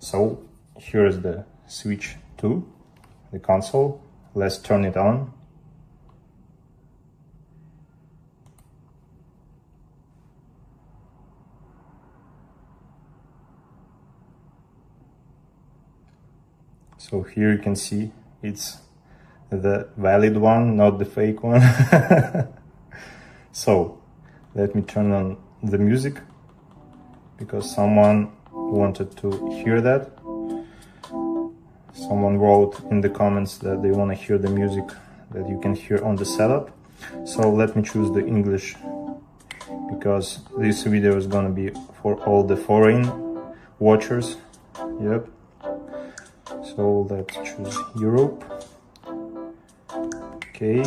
So here is the Switch 2, the console. Let's turn it on. So here you can see it's the valid one, not the fake one. So let me turn on the music because someone wanted to hear that. Someone wrote in the comments that they want to hear the music that you can hear on the setup. So let me choose the English because this video is gonna be for all the foreign watchers. Yep. So let's choose Europe. Okay.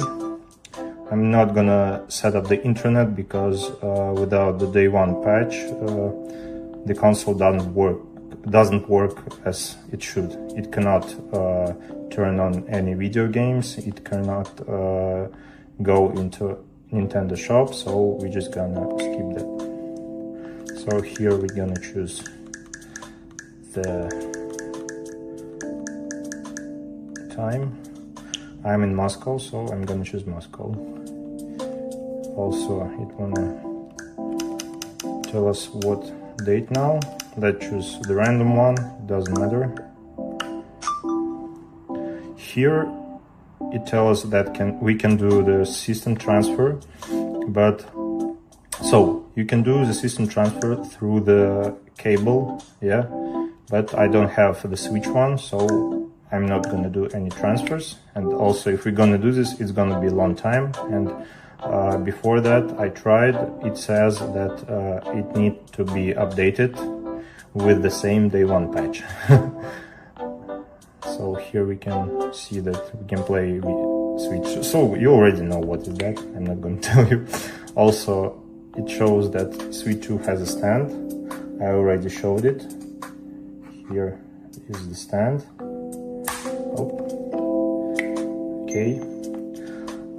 I'm not gonna set up the internet because without the day one patch, the console doesn't work as it should. It cannot turn on any video games. It cannot go into Nintendo shop. So we're just gonna skip that. So here we're gonna choose the time. I'm in Moscow, so I'm gonna choose Moscow. Also, it wanna tell us what date now. Let's choose the random one, doesn't matter. Here it tells us that we can do the system transfer, but so you can do the system transfer through the cable, yeah, but I don't have the Switch one, so I'm not gonna do any transfers. And also if we're gonna do this, it's gonna be a long time. And before that I tried, it says that it needs to be updated with the same day one patch. So here we can see that we can play Switch. So you already know what is that, I'm not going to tell you. Also it shows that Switch 2 has a stand. I already showed it. Here is the stand. Okay.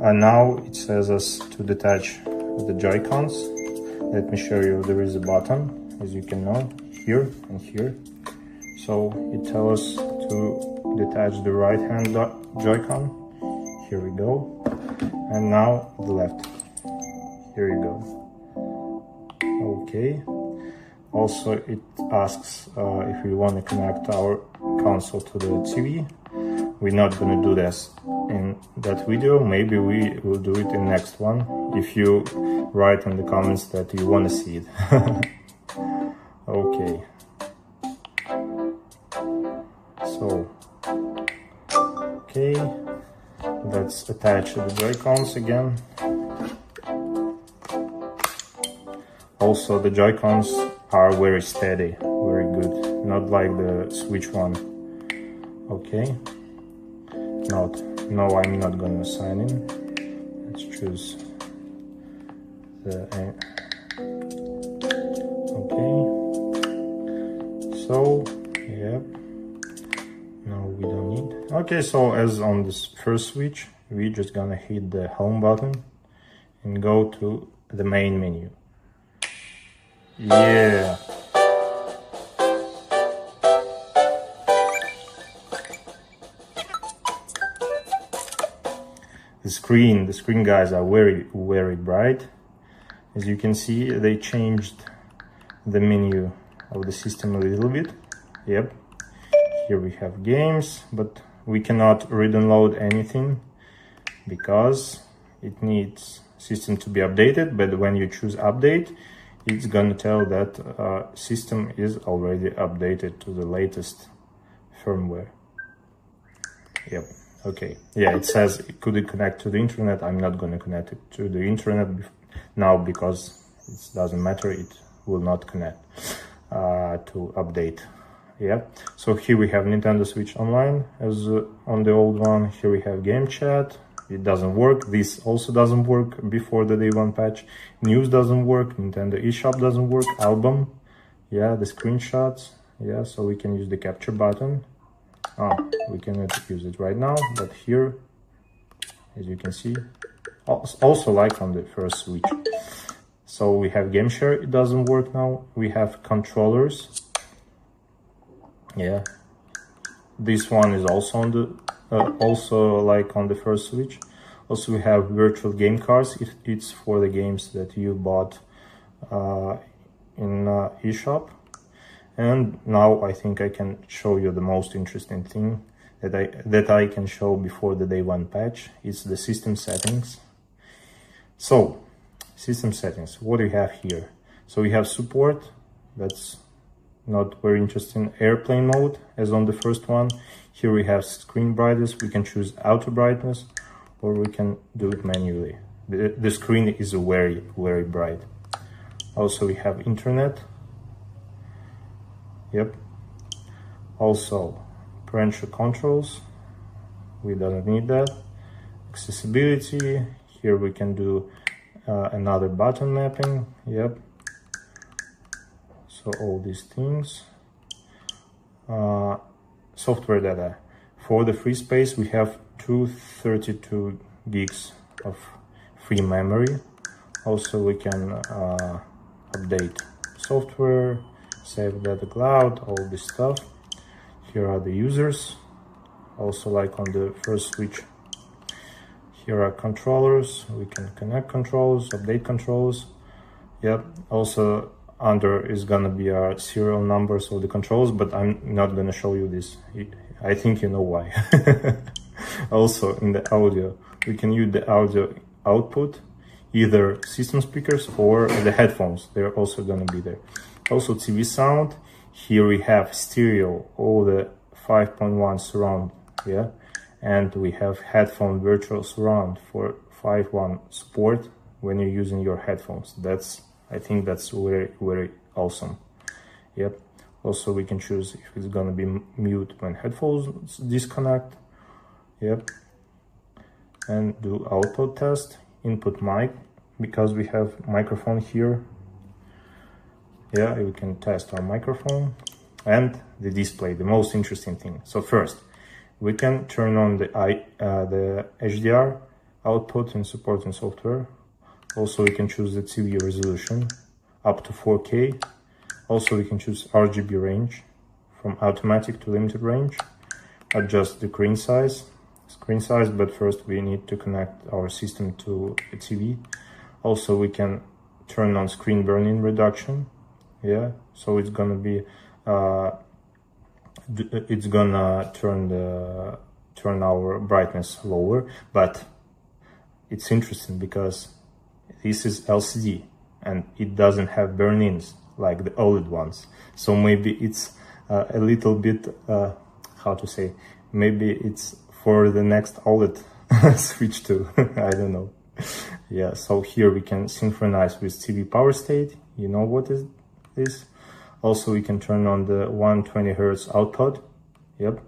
Now it says us to detach the Joy-Cons. Let me show you. There is a button, as you can know, here and here. So it tells us to detach the right hand Joy-Con. Here we go. And now the left. Here you go. Okay. Also it asks if we want to connect our console to the TV. We're not gonna do this in that video. Maybe we will do it in next one if you write in the comments that you want to see it. Okay. So, okay, let's attach the Joy-Cons again. Also, the Joy-Cons are very steady, very good, not like the Switch one. Okay. No, I'm not gonna sign in. Let's choose the okay. So yep. No, we don't need. Okay, so as on this first Switch, we're just gonna hit the home button and go to the main menu. Yeah. The screen guys are very bright. As you can see, they changed the menu of the system a little bit. Yep. Here we have games, but we cannot re-download anything because it needs system to be updated. But when you choose update, it's gonna tell that system is already updated to the latest firmware. Yep. Okay, yeah, it says it couldn't connect to the internet. I'm not going to connect it to the internet now because it doesn't matter. It will not connect to update. Yeah, so here we have Nintendo Switch Online as on the old one. Here we have Game Chat. It doesn't work. This also doesn't work before the day one patch. News doesn't work. Nintendo eShop doesn't work. Album, yeah, the screenshots, yeah, so we can use the capture button. We cannot use it right now, but here, as you can see, also like on the first Switch. So we have Game Share, it doesn't work now. We have controllers. Yeah, this one is also on the also like on the first switch. Also we have virtual game cards. It's for the games that you bought in eShop. And now I think I can show you the most interesting thing that I can show before the day one patch. It's the system settings. So system settings, what do we have here? So we have support, that's not very interesting. Airplane mode, as on the first one. Here we have screen brightness. We can choose auto brightness, or we can do it manually. The screen is very, very bright. Also we have internet. Yep. Also parental controls, we don't need that. Accessibility, here we can do another button mapping. Yep. So all these things. Software data. For the free space we have 232 gigs of free memory. Also we can update software, save data cloud, all this stuff. Here are the users, also like on the first switch. Here are controllers, we can connect controls, update controls. Yep, also under is gonna be our serial numbers of the controls, but I'm not gonna show you this. I think you know why. Also in the audio, we can use the audio output, either system speakers or the headphones, they're also gonna be there. Also TV sound, here we have stereo, all the 5.1 surround, yeah, and we have headphone virtual surround for 5.1 support when you're using your headphones. I think that's very, very awesome. Yep. Also we can choose if it's gonna be mute when headphones disconnect. Yep. And do output test, input mic, because we have microphone here. Yeah, we can test our microphone. And the display, the most interesting thing. So first, we can turn on the HDR output and supporting software. Also, we can choose the TV resolution up to 4K. Also, we can choose RGB range from automatic to limited range. Adjust the screen size, but first we need to connect our system to a TV. Also, we can turn on screen burn-in reduction. Yeah, so it's gonna be turn our brightness lower, but it's interesting because this is LCD and it doesn't have burn-ins like the OLED ones. So maybe it's a little bit how to say, maybe it's for the next OLED switch to I don't know. Yeah, so here we can synchronize with TV power state. You know what is this? Also we can turn on the 120 Hz output. Yep.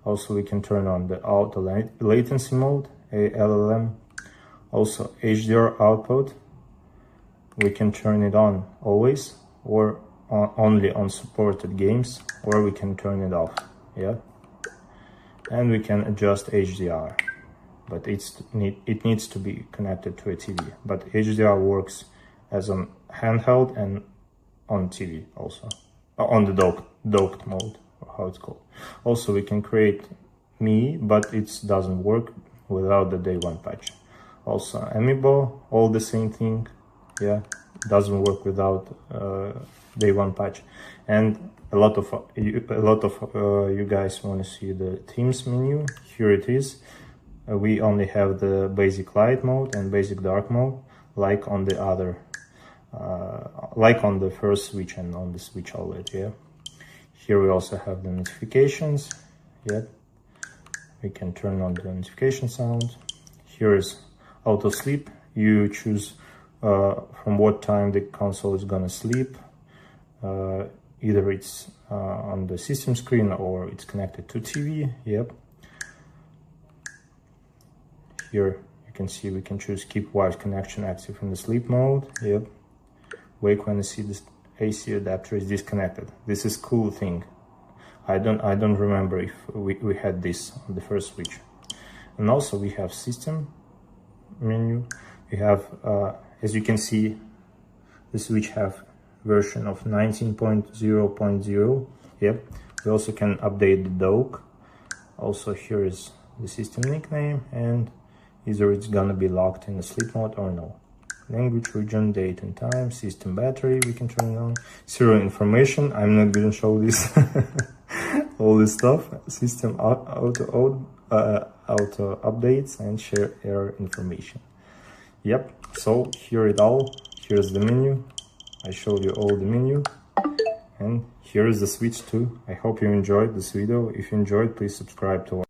Also we can turn on the auto latency mode, ALLM. Also HDR output, we can turn it on always or only on supported games, or we can turn it off. Yeah. And we can adjust HDR, but it needs to be connected to a TV. But HDR works as on handheld and on TV also, on the docked mode, or how it's called. Also we can create MII, but it doesn't work without the day one patch. Also Amiibo, all the same thing. Yeah, doesn't work without day one patch. And a lot of you guys want to see the themes menu. Here it is. We only have the basic light mode and basic dark mode, like on the other like on the first switch and on the switch OLED. Yeah, here we also have the notifications. Yeah, we can turn on the notification sound. Here is auto sleep. You choose from what time the console is gonna sleep. Either it's on the system screen or it's connected to TV. Yep. Here you can see we can choose keep Wi-Fi connection active in the sleep mode. Yep. Wake when you see this AC adapter is disconnected. This is cool thing. I don't remember if we had this on the first switch. And also we have system menu. We have as you can see, the switch have version of 19.0.0. Yep. We also can update the dock. Also here is the system nickname, and either it's gonna be locked in the sleep mode or no. Language, region, date and time, system battery, we can turn it on. Serial information, I'm not gonna show this all this stuff. System auto updates and share error information. Yep, so here it all. Here's the menu. I showed you all the menu, and here is the switch too. I hope you enjoyed this video. If you enjoyed, please subscribe to